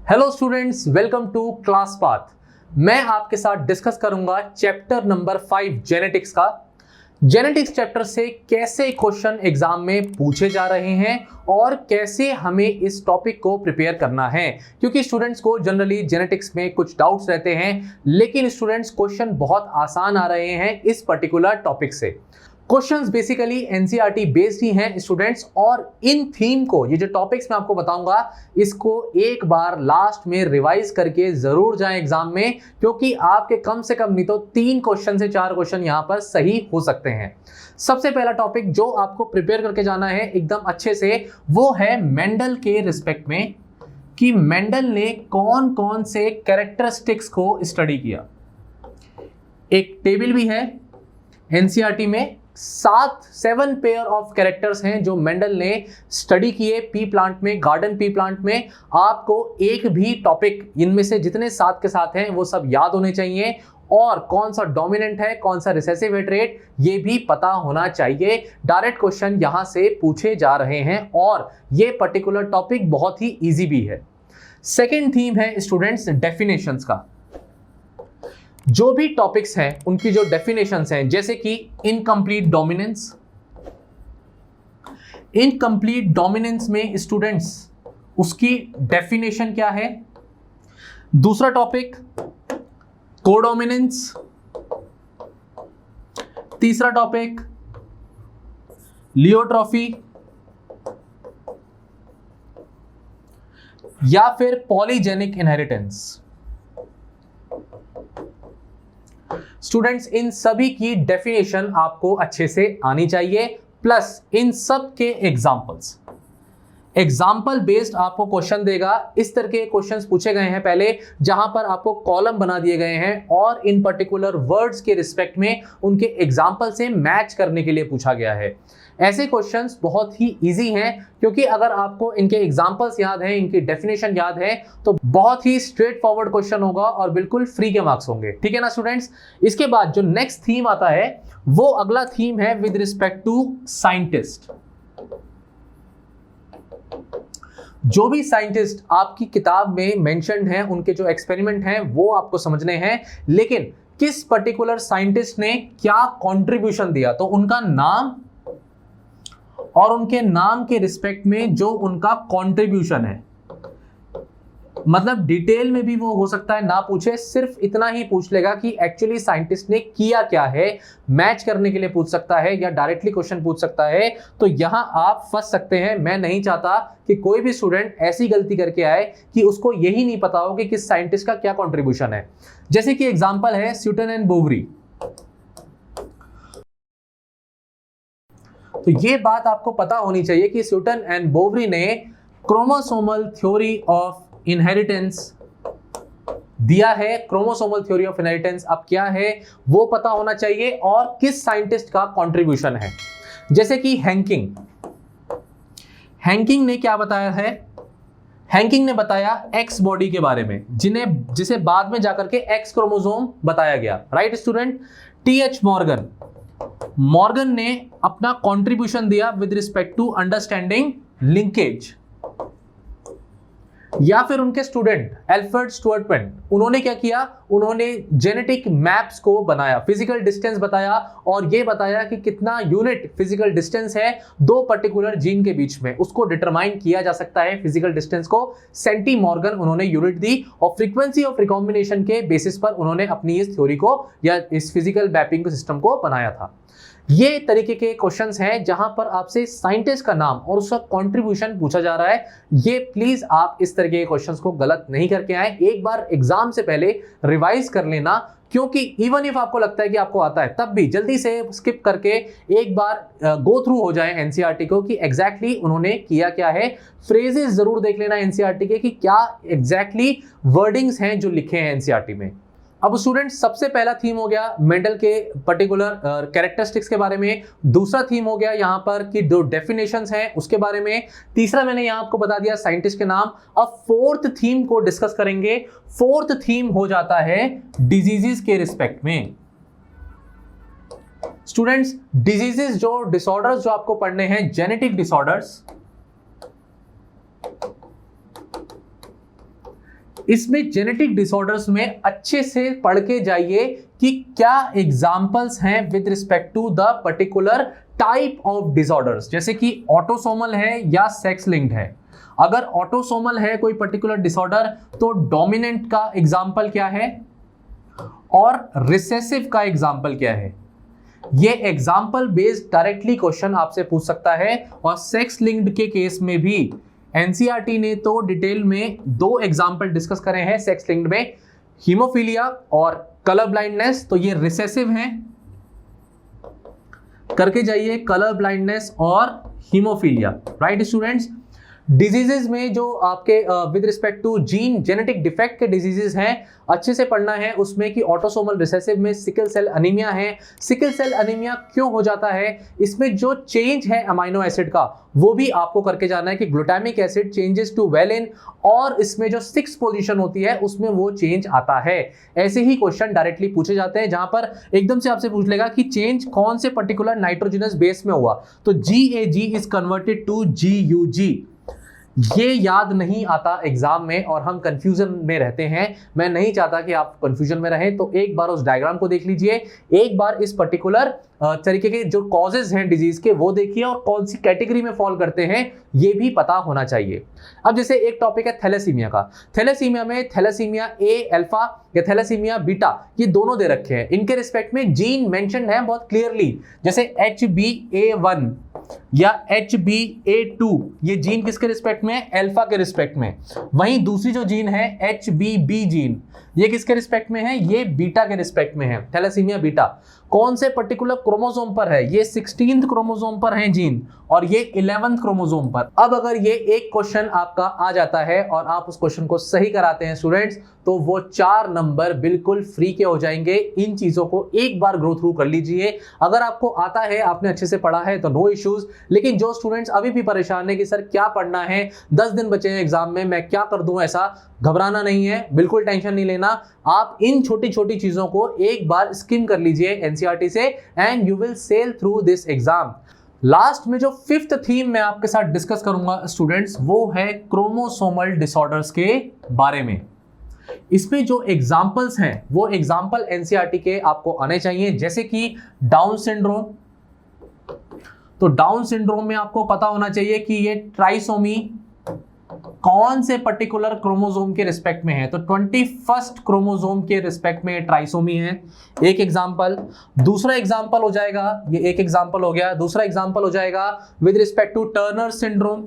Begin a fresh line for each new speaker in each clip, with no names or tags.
Hello students, welcome to Class Path. मैं आपके साथ डिस्कस करूंगा चैप्टर नंबर 5 जेनेटिक्स का। जेनेटिक्स चैप्टर से कैसे क्वेश्चन एग्जाम में पूछे जा रहे हैं और कैसे हमें इस टॉपिक को प्रिपेयर करना है, क्योंकि स्टूडेंट्स को जनरली जेनेटिक्स में कुछ डाउट्स रहते हैं, लेकिन स्टूडेंट्स क्वेश्चन बहुत आसान आ रहे हैं इस पर्टिकुलर टॉपिक से। क्वेश्चंस बेसिकली एनसीईआरटी बेस्ड ही हैं स्टूडेंट्स, और इन थीम को, ये जो टॉपिक्स मैं आपको बताऊंगा, इसको एक बार लास्ट में रिवाइज करके जरूर जाएं एग्जाम में, क्योंकि आपके कम से कम नहीं तो 3 क्वेश्चन से 4 क्वेश्चन यहां पर सही हो सकते हैं। सबसे पहला टॉपिक जो आपको प्रिपेयर करके जाना है एकदम अच्छे से, वो है मेंडल के रिस्पेक्ट में, कि मेंडल ने कौन कौन से कैरेक्टरिस्टिक्स को स्टडी किया। एक टेबल भी है एनसीईआरटी में, 7 पेयर ऑफ कैरेक्टर्स हैं जो मेंडल ने स्टडी किए पी प्लांट में, गार्डन पी प्लांट में। आपको एक भी टॉपिक इनमें से जितने 7 के साथ हैं वो सब याद होने चाहिए, और कौन सा डोमिनेंट है, कौन सा रिसेसिव है ट्रेट, ये भी पता होना चाहिए। डायरेक्ट क्वेश्चन यहां से पूछे जा रहे हैं और ये पर्टिकुलर टॉपिक बहुत ही इजी भी है। सेकेंड थीम है स्टूडेंट्स डेफिनेशंस का। जो भी टॉपिक्स हैं उनकी जो डेफिनेशंस हैं, जैसे कि इनकम्प्लीट डोमिनेंस। इनकम्प्लीट डोमिनेंस में स्टूडेंट्स उसकी डेफिनेशन क्या है। दूसरा टॉपिक कोडोमिनेंस। तीसरा टॉपिक लियोट्रॉफी या फिर पॉलीजेनिक इनहेरिटेंस। स्टूडेंट्स इन सभी की डेफिनेशन आपको अच्छे से आनी चाहिए, प्लस इन सब के एग्जांपल्स। एग्जाम्पल बेस्ड आपको क्वेश्चन देगा। इस तरह के क्वेश्चंस पूछे गए हैं पहले, जहां पर आपको कॉलम बना दिए गए हैं और इन पर्टिकुलर वर्ड्स के रिस्पेक्ट में उनके एग्जाम्पल से मैच करने के लिए पूछा गया है। ऐसे क्वेश्चंस बहुत ही इजी हैं, क्योंकि अगर आपको इनके एग्जाम्पल्स याद हैं, इनकी डेफिनेशन याद है, तो बहुत ही स्ट्रेट फॉरवर्ड क्वेश्चन होगा और बिल्कुल फ्री के मार्क्स होंगे। ठीक है ना स्टूडेंट्स। इसके बाद जो नेक्स्ट थीम आता है वो अगला थीम है विद रिस्पेक्ट टू साइंटिस्ट। जो भी साइंटिस्ट आपकी किताब में मेंशन्ड हैं, उनके जो एक्सपेरिमेंट हैं वो आपको समझने हैं, लेकिन किस पर्टिकुलर साइंटिस्ट ने क्या कंट्रीब्यूशन दिया, तो उनका नाम और उनके नाम के रिस्पेक्ट में जो उनका कंट्रीब्यूशन है। मतलब डिटेल में भी वो हो सकता है ना पूछे, सिर्फ इतना ही पूछ लेगा कि एक्चुअली साइंटिस्ट ने किया क्या है। मैच करने के लिए पूछ सकता है या डायरेक्टली क्वेश्चन पूछ सकता है। तो यहां आप फंस सकते हैं। मैं नहीं चाहता कि कोई भी स्टूडेंट ऐसी गलती करके आए कि उसको यही नहीं पता हो कि किस साइंटिस्ट का क्या कॉन्ट्रीब्यूशन है। जैसे कि एग्जाम्पल है स्यूटन एंड बोवरी। तो ये बात आपको पता होनी चाहिए कि स्यूटन एंड बोवरी ने क्रोमोसोमल थ्योरी ऑफ इनहेरिटेंस दिया है। क्रोमोसोमल थ्योरी ऑफ इनहेरिटेंस अब क्या है वो पता होना चाहिए, और किस साइंटिस्ट का कंट्रीब्यूशन है। जैसे कि हैंकिंग ने क्या बताया है। हैंकिंग ने बताया एक्स बॉडी के बारे में, जिसे बाद में जाकर के एक्स क्रोमोसोम बताया गया। Right student. टीएच मॉर्गन ने अपना कंट्रीब्यूशन दिया with respect to understanding linkage. या फिर उनके स्टूडेंट एल्फ्रेड स्टुअर्टमैन, उन्होंने क्या किया, उन्होंने जेनेटिक मैप्स को बनाया, फिजिकल डिस्टेंस बताया, और ये बताया कि कितना यूनिट फिजिकल डिस्टेंस है 2 पर्टिकुलर जीन के बीच में, उसको डिटरमाइन किया जा सकता है फिजिकल डिस्टेंस को। सेंटी मॉर्गन उन्होंने यूनिट दी, और फ्रीक्वेंसी ऑफ रिकॉम्बिनेशन के बेसिस पर उन्होंने अपनी इस थ्योरी को या इस फिजिकल मैपिंग सिस्टम को बनाया था। ये तरीके के क्वेश्चंस हैं जहां पर आपसे साइंटिस्ट का नाम और उसका कंट्रीब्यूशन पूछा जा रहा है। ये प्लीज आप इस तरीके के क्वेश्चंस को गलत नहीं करके आए। एक बार एग्जाम से पहले रिवाइज कर लेना, क्योंकि इवन इफ आपको लगता है कि आपको आता है, तब भी जल्दी से स्किप करके एक बार गो थ्रू हो जाए एनसीईआरटी को कि एग्जैक्टली उन्होंने किया क्या है। फ्रेजेस जरूर देख लेना एनसीईआरटी के कि क्या एग्जैक्टली वर्डिंग्स हैं जो लिखे हैं एनसीईआरटी में। अब स्टूडेंट्स सबसे पहला थीम हो गया मेंडल के पर्टिकुलर कैरेक्टरिस्टिक्स के बारे में। दूसरा थीम हो गया यहाँ पर कि जो डेफिनेशंस हैं उसके बारे में। तीसरा मैंने यहाँ आपको बता दिया साइंटिस्ट के नाम। अब फोर्थ थीम को डिस्कस करेंगे। फोर्थ थीम हो जाता है डिजीजेस के रिस्पेक्ट में। स्टूडेंट्स डिजीजेस जो डिसऑर्डर्स जो आपको पढ़ने हैं, जेनेटिक डिसऑर्डर्स, इसमें जेनेटिक डिसऑर्डर्स में अच्छे से पढ़ के जाइए कि क्या एग्जांपल्स हैं with respect to the particular type of disorders, जैसे कि ऑटोसोमल है या सेक्स लिंक्ड है। अगर ऑटोसोमल है कोई पर्टिकुलर डिसऑर्डर तो डोमिनेंट का एग्जांपल क्या है और रिसेसिव का एग्जांपल क्या है। ये एग्जांपल बेस्ड डायरेक्टली क्वेश्चन आपसे पूछ सकता है। और सेक्स लिंक्ड के केस में भी एनसीईआरटी ने तो डिटेल में 2 एग्जांपल डिस्कस करे हैं सेक्स लिंक्ड में, हीमोफीलिया और कलर ब्लाइंडनेस। तो ये रिसेसिव हैं, करके जाइए कलर ब्लाइंडनेस और हीमोफीलिया, राइट स्टूडेंट्स। डिजीजेस में जो आपके with respect to gene genetic defect के डिजीजेस हैं अच्छे से पढ़ना है, उसमें कि ऑटोसोमल रिसेसिव में सिकल सेल अनीमिया है। सिकल सेल अनीमिया क्यों हो जाता है, इसमें जो चेंज है अमाइनो एसिड का वो भी आपको करके जाना है कि glutamic acid changes to valine, और इसमें जो 6 पोजीशन होती है उसमें वो चेंज आता है। ऐसे ही क्वेश्चन डायरेक्टली पूछे जाते हैं जहां पर एकदम से आपसे पूछ लेगा कि चेंज कौन से पर्टिकुलर नाइट्रोजनस बेस में हुआ, तो GAG is converted to GUG। ये याद नहीं आता एग्जाम में और हम कंफ्यूजन में रहते हैं। मैं नहीं चाहता कि आप कंफ्यूजन में रहें, तो एक बार उस डायग्राम को देख लीजिए, एक बार इस पर्टिकुलर तरीके के जो कॉजेज हैं डिजीज के वो देखिए और कौन सी कैटेगरी में फॉल करते हैं ये भी पता होना चाहिए। अब जैसे एक टॉपिक है थैलेसीमिया का, थैलेसीमिया में थैलेसीमिया ए अल्फा या थैलेसीमिया बीटा ये दोनों दे रखे हैं। इनके रिस्पेक्ट में जीन मेंशन है बहुत क्लियरली, जैसे HbA1 या HbA2 ये जीन किसके रिस्पेक्ट में है, अल्फा के रिस्पेक्ट में। वहीं दूसरी जो जीन है HBB जीन ये किसके रिस्पेक्ट में है, ये बीटा के रिस्पेक्ट में है, थैलेसीमिया बीटा। कौन से पर्टिकुलर क्रोमोसोम पर है, ये 16th क्रोमोसोम पर है जीन और ये 11th क्रोमोसोम पर। अब अगर ये एक क्वेश्चन आपका आ जाता है और आप उस क्वेश्चन को सही कराते हैं स्टूडेंट्स, तो वो 4 नंबर बिल्कुल फ्री के हो जाएंगे। इन चीजों को एक बार ग्रो थ्रू कर लीजिए। अगर आपको आता है, आपने अच्छे से पढ़ा है तो नो इश्यूज, लेकिन जो स्टूडेंट्स अभी भी परेशान है कि सर क्या पढ़ना है, 10 दिन बचे हैं एग्जाम में, मैं क्या कर दूं, ऐसा घबराना नहीं है, बिल्कुल टेंशन नहीं लेना। आप इन छोटी छोटी चीजों को एक बार स्किम कर लीजिए एनसीईआरटी से and you will sail through this exam. Last में जो 5th थीम मैं आपके साथ डिस्कस करूंगा स्टूडेंट्स, वो है क्रोमोसोमल डिसऑर्डर्स के बारे में। इसमें जो एग्जाम्पल्स हैं वो एग्जाम्पल एनसीईआरटी के आपको आने चाहिए, जैसे कि डाउन सिंड्रोम। तो डाउन सिंड्रोम में आपको पता होना चाहिए कि ये ट्राइसोमी कौन से पर्टिकुलर क्रोमोसोम के रिस्पेक्ट में है, तो 21st क्रोमोसोम के रिस्पेक्ट में ट्राइसोमी है, एक एग्जांपल। दूसरा एग्जांपल हो जाएगा, ये एक एग्जांपल हो गया, दूसरा एग्जांपल हो जाएगा with respect to Turner syndrome.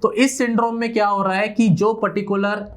तो इस सिंड्रोम में क्या हो रहा है कि जो पर्टिकुलर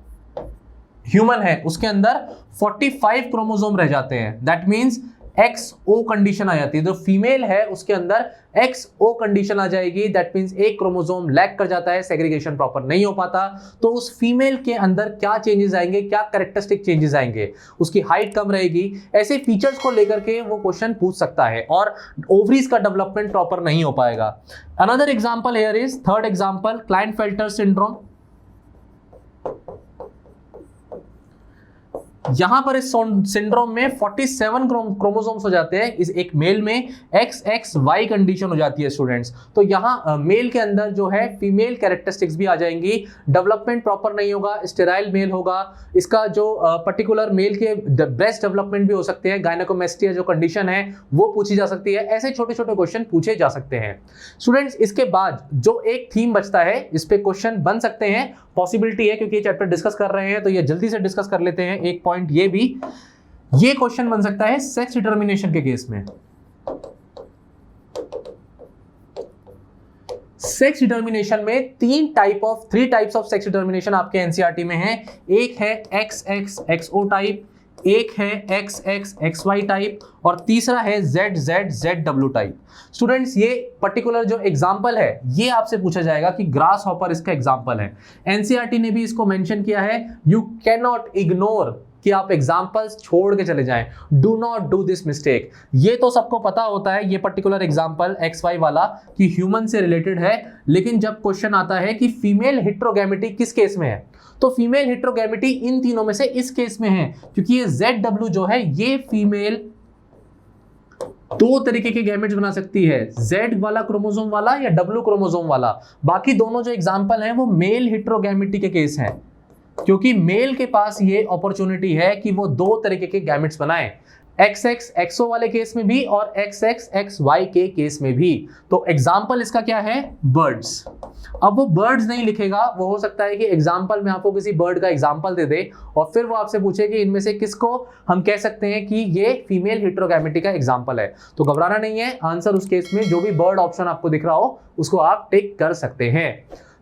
ह्यूमन है उसके अंदर 45 क्रोमोसोम रह जाते हैं, दैट मींस XO कंडीशन आ जाती है। जो फीमेल है उसके अंदर XO कंडीशन आ जाएगी, दैट मींस एक क्रोमोसोम लैक कर जाता है, सेग्रीगेशन प्रॉपर नहीं हो पाता। तो उस फीमेल के अंदर क्या चेंजेस आएंगे, क्या कैरेक्टरिस्टिक चेंजेस आएंगे, उसकी हाइट कम रहेगी, ऐसे फीचर्स को लेकर के वो क्वेश्चन पूछ सकता है, और ओवरीज का डेवलपमेंट प्रॉपर नहीं हो पाएगा। Another example here is 3rd example Klinefelter syndrome. यहां पर इस सिंड्रोम में 47 क्रोमोसोम्स हो जाते हैं, इस एक मेल में XXY कंडीशन हो जाती है स्टूडेंट्स। तो यहां मेल के अंदर जो है फीमेल कैरेक्टरिस्टिक्स भी आ जाएंगी, डेवलपमेंट प्रॉपर नहीं होगा, स्टेराइल मेल होगा, इसका जो पर्टिकुलर मेल के ब्रेस्ट डेवलपमेंट भी हो सकते हैं, गायनेकोमेस्टिया जो कंडीशन है वो पूछी जा सकती है। ऐसे छोटे छोटे क्वेश्चन पूछे जा सकते हैं स्टूडेंट्स। इसके बाद जो एक थीम बचता है, इस पे क्वेश्चन बन सकते हैं, पॉसिबिलिटी है, क्योंकि ये चैप्टर डिस्कस कर रहे हैं तो ये जल्दी से डिस्कस कर लेते हैं। एक पॉइंट ये भी, ये क्वेश्चन बन सकता है सेक्स डिटर्मिनेशन के केस में। सेक्स डिटर्मिनेशन में 3 टाइप्स ऑफ सेक्स डिटर्मिनेशन आपके एनसीईआरटी में है। एक है XXXO टाइप, एक है XXXY टाइप और तीसरा है ZZZW टाइप। स्टूडेंट्स ये पर्टिकुलर जो एग्जांपल है ये आपसे पूछा जाएगा कि ग्रास हॉपर इसका एग्जांपल है। एनसीईआरटी ने भी इसको मेंशन किया है, यू कैन नॉट इग्नोर कि आप एग्जाम्पल्स छोड़ के चले जाएं, do not do this mistake. ये तो सबको पता होता है ये पर्टिकुलर एग्जांपल XY वाला कि ह्यूमन से रिलेटेड है, लेकिन जब क्वेश्चन आता है कि फीमेल हेटेरोगैमेटी किस केस में है, तो फीमेल हेटेरोगैमेटी इन तीनों में से इस केस में है, क्योंकि ये ZW जो है ये फीमेल दो तरीके के गैमेट्स बना सकती है, Z वाला क्रोमोसोम वाला या W क्रोमोसोम वाला। बाकी दोनों जो एग्जांपल हैं वो मेल हेटेरोगैमेटी के केस हैं, क्योंकि मेल के पास ये अपॉर्चुनिटी है कि वो दो तरीके के गैमेट्स बनाएं, XX XO वाले केस में भी और XX XY के केस में भी। तो एग्जाम्पल इसका क्या है, बर्ड्स। अब वो बर्ड्स नहीं लिखेगा, वो हो सकता है कि एग्जाम्पल में आपको किसी बर्ड का एग्जाम्पल दे दे और फिर वो आपसे पूछे कि इनमें से किसको हम कह सकते हैं कि ये फीमेल हेटेरोगैमेटी का एग्जाम्पल है। तो घबराना नहीं है, आंसर उस केस में जो भी बर्ड ऑप्शन आपको दिख रहा हो उसको आप टिक कर सकते हैं।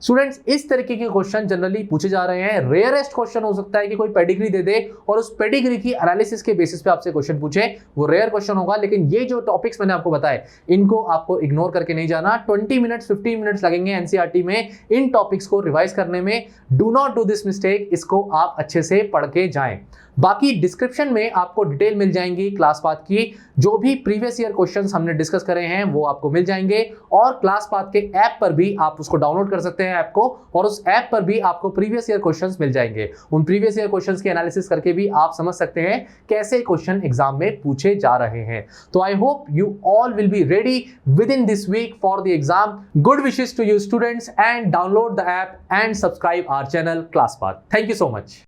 स्टूडेंट्स, इस तरीके के क्वेश्चन जनरली पूछे जा रहे हैं। रेयरेस्ट क्वेश्चन हो सकता है कि कोई पेडिग्री दे दे और उस पेडिग्री की एनालिसिस के बेसिस पे आपसे क्वेश्चन पूछे, वो रेयर क्वेश्चन होगा। लेकिन ये जो टॉपिक्स मैंने आपको बताए इनको आपको इग्नोर करके नहीं जाना। 20 मिनट्स 15 मिनट्स लगेंगे एनसीईआरटी में इन टॉपिक्स को रिवाइज करने में। Do not do this mistake, इसको आप अच्छे से पढ़ के जाएं। बाकी डिस्क्रिप्शन में आपको डिटेल मिल जाएंगी क्लास पाथ की, जो भी प्रीवियस ईयर क्वेश्चंस हमने डिस्कस करे हैं वो आपको मिल जाएंगे। और क्लास पाथ के ऐप पर भी आप उसको डाउनलोड कर सकते हैं ऐप को, और उस ऐप पर भी आपको प्रीवियस ईयर क्वेश्चंस मिल जाएंगे। उन प्रीवियस ईयर क्वेश्चंस की एनालिसिस करके भी आप समझ सकते हैं कैसे क्वेश्चन एग्जाम में पूछे जा रहे हैं। तो I hope you all will be ready within this week for the exam. Good wishes to you students, and download the app and subscribe our channel Class Path. Thank you so much.